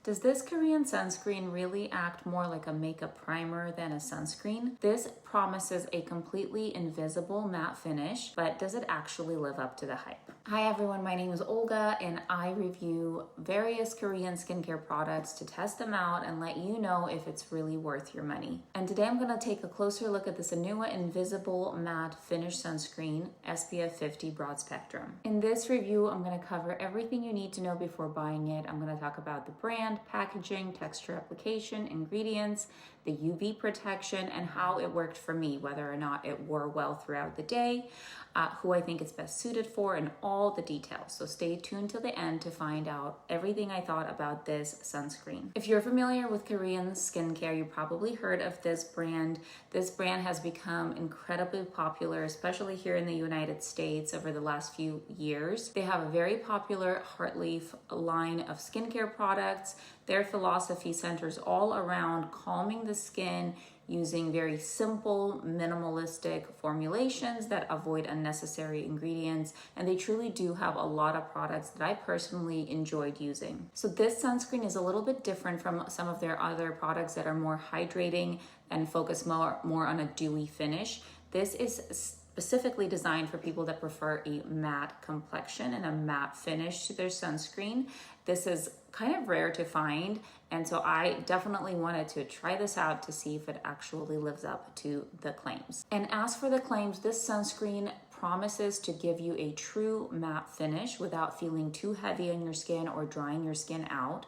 Does this Korean sunscreen really act more like a makeup primer than a sunscreen? This promises a completely invisible matte finish, but does it actually live up to the hype? Hi everyone, my name is Olga and I review various Korean skincare products to test them out and let you know if it's really worth your money. And today I'm going to take a closer look at this Anua Invisible Matte Finish Sunscreen SPF 50 Broad Spectrum. In this review, I'm going to cover everything you need to know before buying it. I'm going to talk about the brand, packaging, texture application, ingredients, the UV protection, and how it worked for me, whether or not it wore well throughout the day, who I think it's best suited for, and all the details. So stay tuned till the end to find out everything I thought about this sunscreen. If you're familiar with Korean skincare, you probably heard of this brand. This brand has become incredibly popular, especially here in the United States over the last few years. They have a very popular Heart Leaf line of skincare products. Their philosophy centers all around calming the skin using very simple, minimalistic formulations that avoid unnecessary ingredients. And they truly do have a lot of products that I personally enjoyed using. So this sunscreen is a little bit different from some of their other products that are more hydrating and focus more on a dewy finish. This is specifically designed for people that prefer a matte complexion and a matte finish to their sunscreen. This is kind of rare to find, and so I definitely wanted to try this out to see if it actually lives up to the claims. And as for the claims, this sunscreen promises to give you a true matte finish without feeling too heavy on your skin or drying your skin out.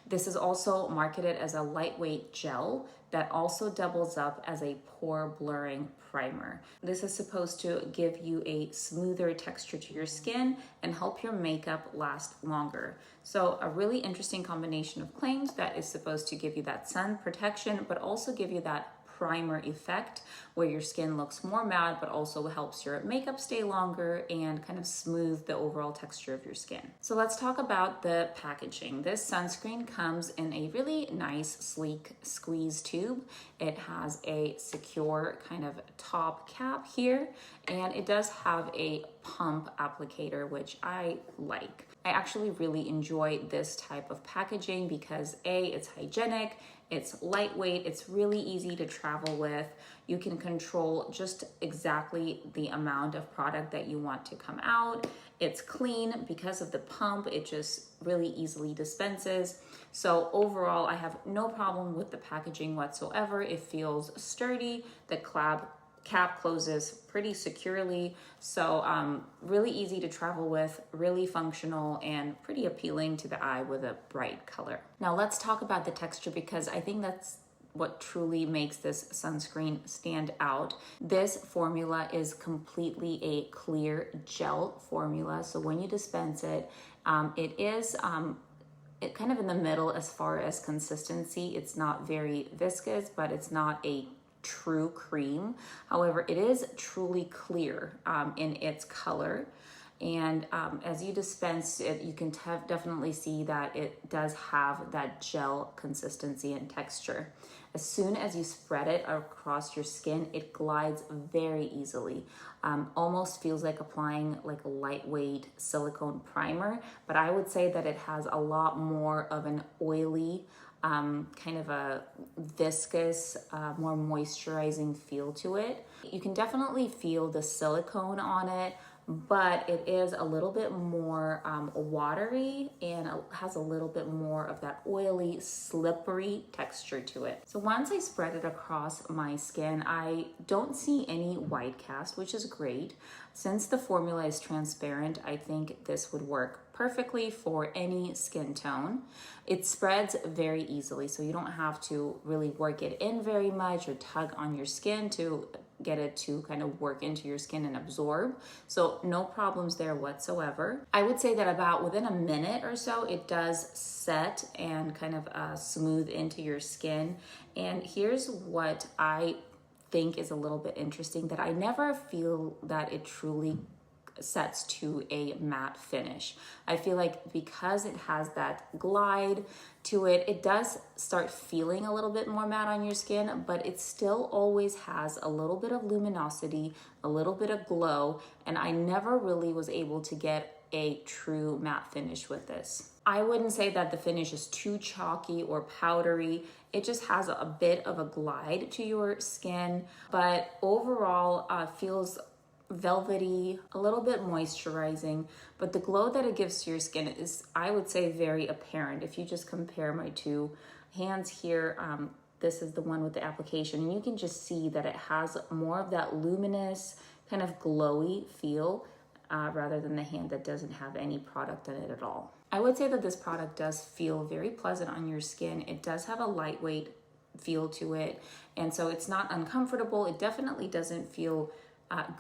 This is also marketed as a lightweight gel that also doubles up as a pore blurring primer. This is supposed to give you a smoother texture to your skin and help your makeup last longer. So a really interesting combination of claims that is supposed to give you that sun protection, but also give you that primer effect where your skin looks more matte, but also helps your makeup stay longer and kind of smooth the overall texture of your skin. So let's talk about the packaging. This sunscreen comes in a really nice, sleek squeeze tube. It has a secure kind of top cap here, and it does have a pump applicator, which I like. I actually really enjoy this type of packaging because A, it's hygienic, it's lightweight, it's really easy to travel with. You can control just exactly the amount of product that you want to come out. It's clean because of the pump, it just really easily dispenses. So overall, I have no problem with the packaging whatsoever. It feels sturdy. The cap closes pretty securely, so really easy to travel with, really functional, and pretty appealing to the eye with a bright color. Now let's talk about the texture, because I think that's what truly makes this sunscreen stand out. This formula is completely a clear gel formula, so when you dispense it, it is kind of in the middle as far as consistency. It's not very viscous, but it's not a true cream. However, it is truly clear in its color. And as you dispense it, you can definitely see that it does have that gel consistency and texture. As soon as you spread it across your skin, it glides very easily. Almost feels like applying like a lightweight silicone primer, but I would say that it has a lot more of an oily, kind of a viscous, more moisturizing feel to it. You can definitely feel the silicone on it, but it is a little bit more watery and has a little bit more of that oily, slippery texture to it. So once I spread it across my skin, I don't see any white cast, which is great. Since the formula is transparent, I think this would work perfectly for any skin tone. It spreads very easily, so you don't have to really work it in very much or tug on your skin to get it to kind of work into your skin and absorb. So no problems there whatsoever. I would say that about within a minute or so, it does set and kind of smooth into your skin. And here's what I think is a little bit interesting, that I never feel that it truly sets to a matte finish. I feel like because it has that glide to it, it does start feeling a little bit more matte on your skin, but it still always has a little bit of luminosity, a little bit of glow, and I never really was able to get a true matte finish with this. I wouldn't say that the finish is too chalky or powdery. It just has a bit of a glide to your skin, but overall feels velvety, a little bit moisturizing, but the glow that it gives to your skin is, I would say, very apparent. If you just compare my two hands here, this is the one with the application, and you can just see that it has more of that luminous, kind of glowy feel, rather than the hand that doesn't have any product in it at all. I would say that this product does feel very pleasant on your skin. It does have a lightweight feel to it, and so it's not uncomfortable. It definitely doesn't feel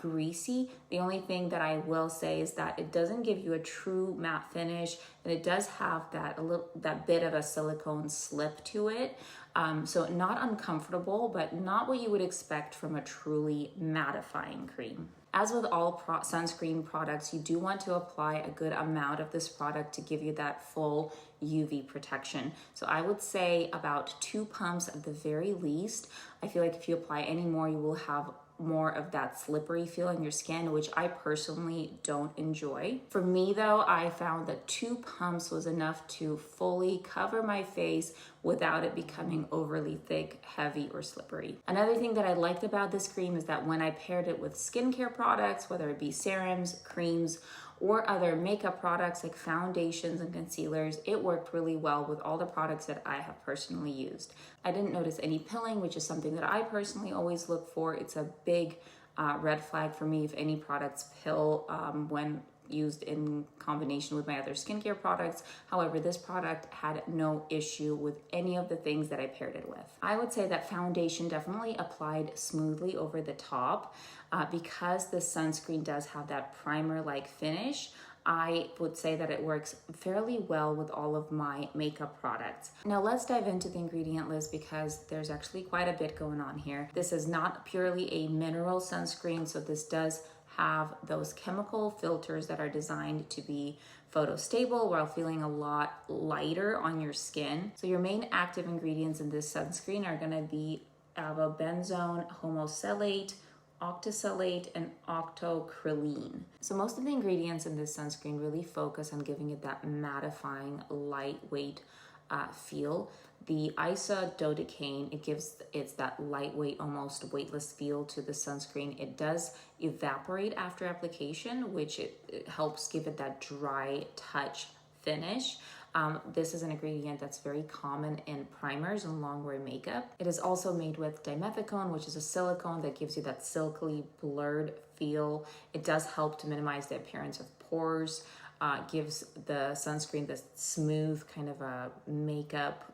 greasy. The only thing that I will say is that it doesn't give you a true matte finish, and it does have that bit of a silicone slip to it. So not uncomfortable, but not what you would expect from a truly mattifying cream. As with all sunscreen products, you do want to apply a good amount of this product to give you that full UV protection. So I would say about 2 pumps at the very least. I feel like if you apply any more, you will have more of that slippery feel on your skin, which I personally don't enjoy. For me though, I found that 2 pumps was enough to fully cover my face without it becoming overly thick, heavy, or slippery. Another thing that I liked about this cream is that when I paired it with skincare products, whether it be serums, creams, or other makeup products like foundations and concealers, it worked really well with all the products that I have personally used. I didn't notice any pilling, which is something that I personally always look for. It's a big red flag for me if any products pill when used in combination with my other skincare products. However, this product had no issue with any of the things that I paired it with. I would say that foundation definitely applied smoothly over the top. Because the sunscreen does have that primer-like finish, I would say that it works fairly well with all of my makeup products. Now let's dive into the ingredient list because there's actually quite a bit going on here. This is not purely a mineral sunscreen, so this does have those chemical filters that are designed to be photostable while feeling a lot lighter on your skin. So your main active ingredients in this sunscreen are gonna be avobenzone, homosalate, octisalate, and octocrylene. So most of the ingredients in this sunscreen really focus on giving it that mattifying, lightweight feel. The isododecaine, it's that lightweight, almost weightless feel to the sunscreen. It does evaporate after application, which it helps give it that dry touch finish. This is an ingredient that's very common in primers and long-wear makeup. It is also made with dimethicone, which is a silicone that gives you that silkily blurred feel. It does help to minimize the appearance of pores, gives the sunscreen this smooth kind of a makeup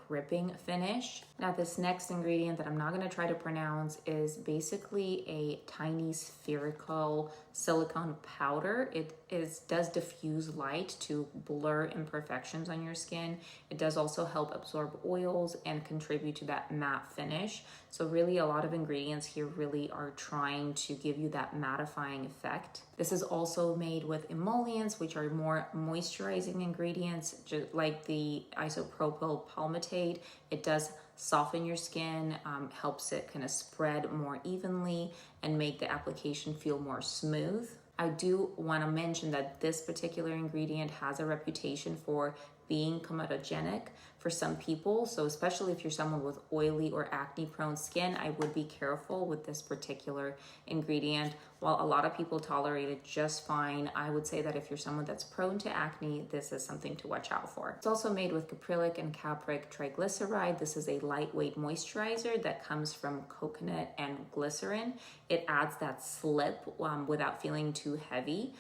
gripping finish. Now this next ingredient that I'm not going to try to pronounce is basically a tiny spherical silicone powder. It does diffuse light to blur imperfections on your skin. It does also help absorb oils and contribute to that matte finish. So really a lot of ingredients here really are trying to give you that mattifying effect. This is also made with emollients, which are more moisturizing ingredients, just like the isopropyl palmitate. It does soften your skin, helps it kind of spread more evenly and make the application feel more smooth. I do want to mention that this particular ingredient has a reputation for being comedogenic for some people. So especially if you're someone with oily or acne prone skin, I would be careful with this particular ingredient. While a lot of people tolerate it just fine, I would say that if you're someone that's prone to acne, this is something to watch out for. It's also made with caprylic and capric triglyceride. This is a lightweight moisturizer that comes from coconut and glycerin. It adds that slip without feeling too heavy.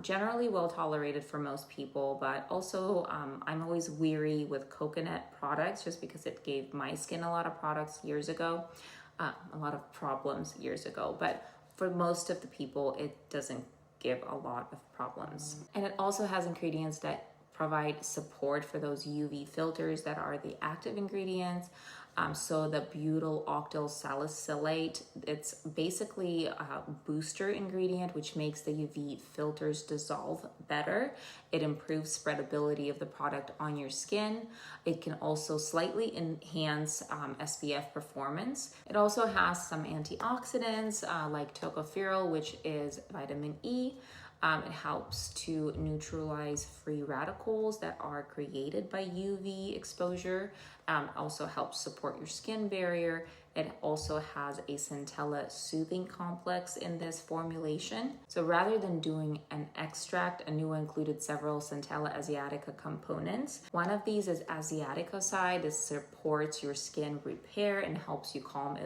Generally well tolerated for most people, but also I'm always weary with coconut products just because it gave my skin a lot of problems years ago, but for most of the people it doesn't give a lot of problems. And it also has ingredients that provide support for those UV filters that are the active ingredients. So the butyl octyl salicylate, it's basically a booster ingredient which makes the UV filters dissolve better. It improves spreadability of the product on your skin. It can also slightly enhance SPF performance. It also has some antioxidants like tocopherol, which is vitamin E. It helps to neutralize free radicals that are created by UV exposure. Also helps support your skin barrier. It also has a centella soothing complex in this formulation. So rather than doing an extract, Anua included several centella asiatica components. One of these is asiaticoside. This supports your skin repair and helps you calm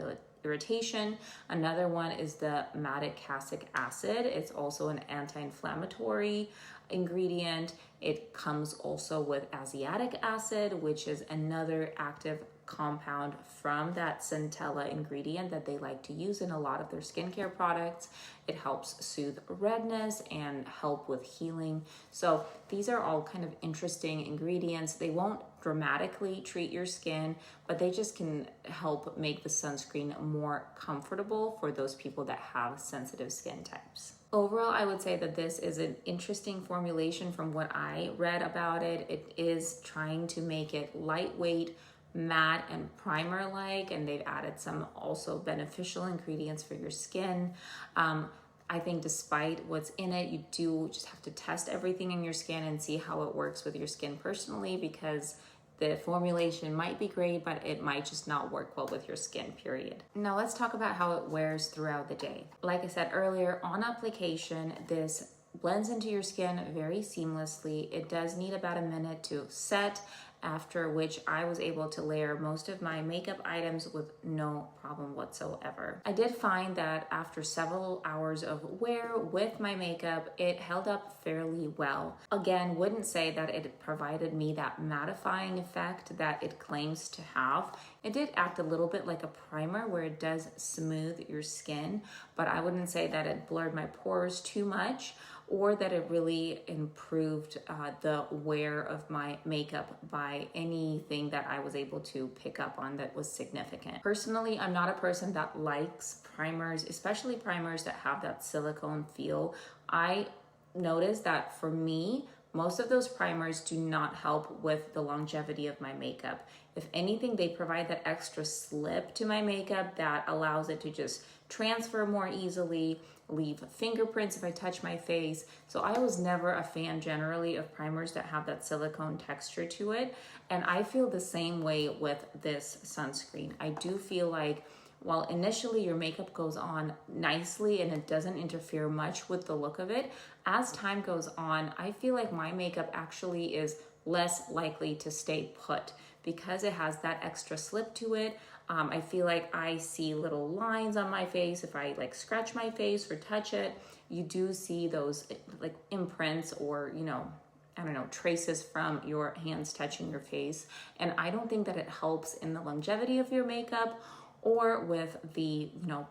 irritation. Another one is the madecassic acid. It's also an anti-inflammatory ingredient. It comes also with asiatic acid, which is another active compound from that centella ingredient that they like to use in a lot of their skincare products. It helps soothe redness and help with healing. So these are all kind of interesting ingredients. They won't dramatically treat your skin, but they just can help make the sunscreen more comfortable for those people that have sensitive skin types. Overall, I would say that this is an interesting formulation from what I read about it. It is trying to make it lightweight, matte, and primer-like, and they've added some also beneficial ingredients for your skin. I think despite what's in it, you do just have to test everything in your skin and see how it works with your skin personally, because the formulation might be great, but it might just not work well with your skin, period. Now let's talk about how it wears throughout the day. Like I said earlier, on application, this blends into your skin very seamlessly. It does need about a minute to set, after which I was able to layer most of my makeup items with no problem whatsoever. I did find that after several hours of wear with my makeup, it held up fairly well. Again, wouldn't say that it provided me that mattifying effect that it claims to have. It did act a little bit like a primer where it does smooth your skin, but I wouldn't say that it blurred my pores too much, or that it really improved the wear of my makeup by anything that I was able to pick up on that was significant. Personally, I'm not a person that likes primers, especially primers that have that silicone feel. I noticed that for me, most of those primers do not help with the longevity of my makeup. If anything, they provide that extra slip to my makeup that allows it to just transfer more easily, leave fingerprints if I touch my face. So I was never a fan generally of primers that have that silicone texture to it. And I feel the same way with this sunscreen. I do feel like while initially your makeup goes on nicely and it doesn't interfere much with the look of it, as time goes on, I feel like my makeup actually is less likely to stay put because it has that extra slip to it. I feel like I see little lines on my face if I like scratch my face or touch it. You do see those like imprints or, I don't know, traces from your hands touching your face. And I don't think that it helps in the longevity of your makeup or with the,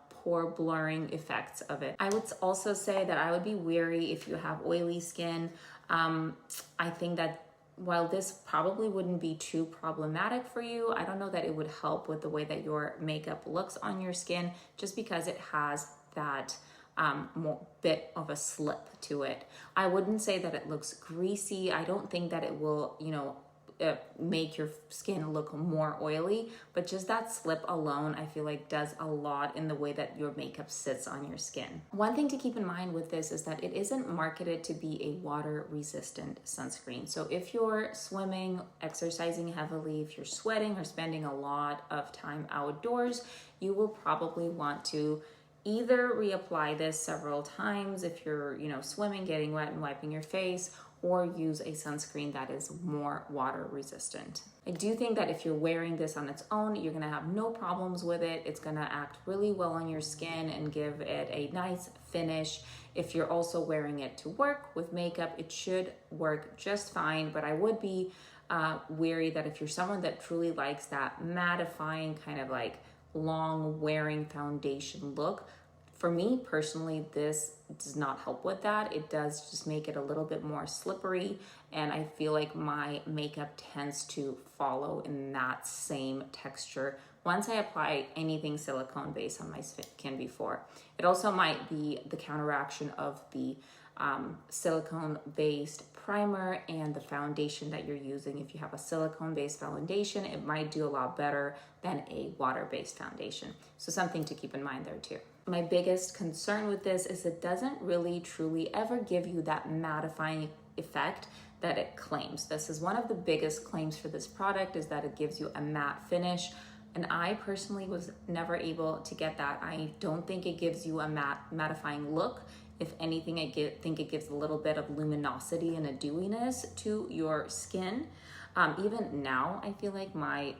pore blurring effects of it. I would also say that I would be wary if you have oily skin. I think that while this probably wouldn't be too problematic for you, I don't know that it would help with the way that your makeup looks on your skin, just because it has that more bit of a slip to it. I wouldn't say that it looks greasy. I don't think that it will, make your skin look more oily, but just that slip alone, I feel like does a lot in the way that your makeup sits on your skin. One thing to keep in mind with this is that it isn't marketed to be a water resistant sunscreen. So if you're swimming, exercising heavily, if you're sweating or spending a lot of time outdoors, you will probably want to either reapply this several times if you're, swimming, getting wet and wiping your face, or use a sunscreen that is more water resistant. I do think that if you're wearing this on its own, you're gonna have no problems with it. It's gonna act really well on your skin and give it a nice finish. If you're also wearing it to work with makeup, it should work just fine, but I would be wary that if you're someone that truly likes that mattifying kind of like long wearing foundation look, for me personally, this does not help with that. It does just make it a little bit more slippery, and I feel like my makeup tends to follow in that same texture once I apply anything silicone based on my skin before. It also might be the counteraction of the silicone based primer and the foundation that you're using. If you have a silicone based foundation, it might do a lot better than a water based foundation. So something to keep in mind there too. My biggest concern with this is it doesn't really truly ever give you that mattifying effect that it claims. This is one of the biggest claims for this product, is that it gives you a matte finish. And I personally was never able to get that. I don't think it gives you a mattifying look. If anything, I think it gives a little bit of luminosity and a dewiness to your skin. Even now, I feel like my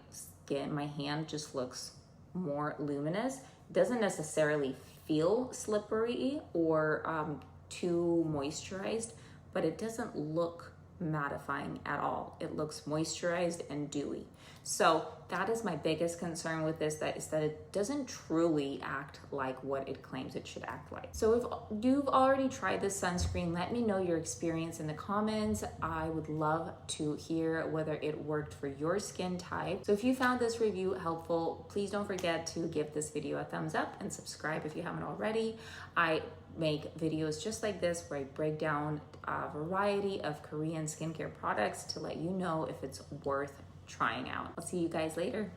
hand just looks more luminous. It doesn't necessarily feel slippery or too moisturized, but it doesn't look mattifying at all. It looks moisturized and dewy. So that is my biggest concern with this, is that it doesn't truly act like what it claims it should act like. So if you've already tried this sunscreen, let me know your experience in the comments. I would love to hear whether it worked for your skin type. So if you found this review helpful, please don't forget to give this video a thumbs up and subscribe if you haven't already. I make videos just like this where I break down a variety of Korean skincare products to let you know if it's worth trying out. I'll see you guys later.